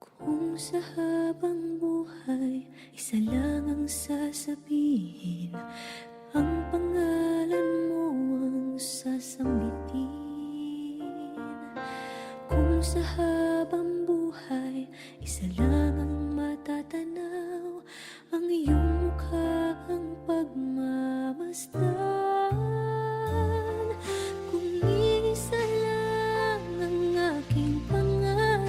Kung sa habang buhay, isa lang ang sasabihin, ang pangalan mo ang sasambitin. Kung sa habang buhay, isa lang ang matatanaw, ang iyong mukha ang pagmamasdan. Kung isa lang ang aking pangarap,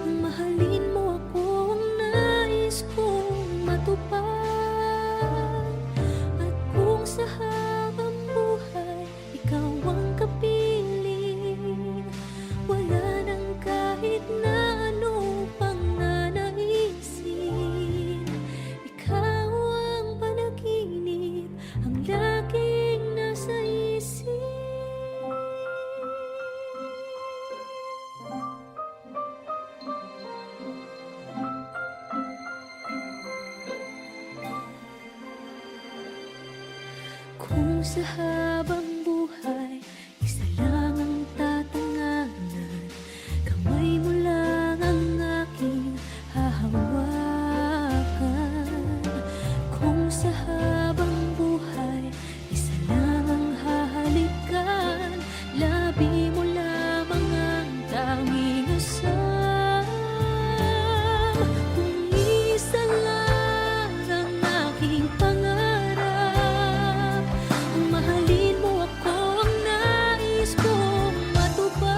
ang mahalin mo ako ang nais kong matupad. At kung sa habang buhay, ikaw ang kapiling, wala nang kahit na ano pang nanaisin. Ikaw ang panaginip, ang laging nasa isip. Kung sa habang buhay, isa lang ang tatanganan, kamay mo lang ang aking hahawakan. Kung sa habang buhay, isa lang ang hahalikan, labi mo lamang ang tanging asal. Kung isa lang ang aking pangarap, ang mahalin mo ako ang nais kong matupad.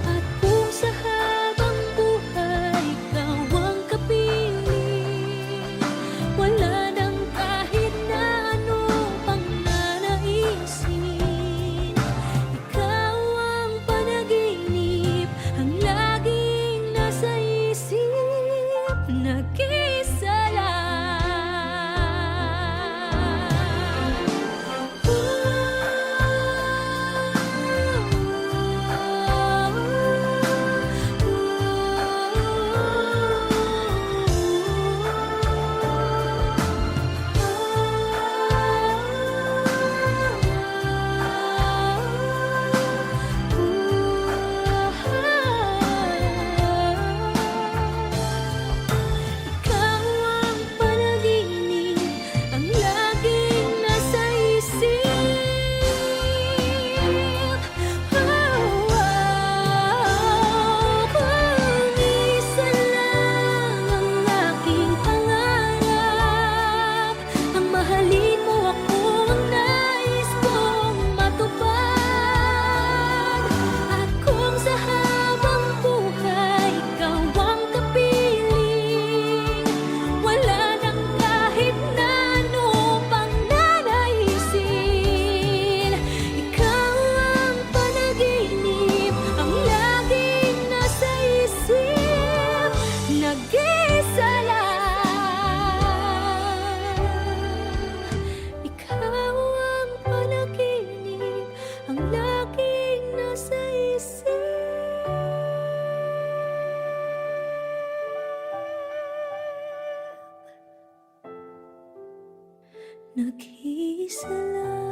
At kung sa habang buhay, ikaw ang kapiling, wala nang kahit na ano pang nanaisin. Ikaw ang panaginip, ang laging nasa isip, nag-iisa lang. Ikaw ang panaginip, ang laging nasa isip. Kung isa lang ang aking pangarap, ang mahalin mo ako ang nais kong matupad. At kung sa habang buhay, ikaw ang kapiling, wala nang kahit na ano pang nanaisin. Ikaw ang panaginip, ang laging nasa isip, nag-iisa lang. Ikaw ang panaginip, ang laging nasa isip, nag-iisa lang.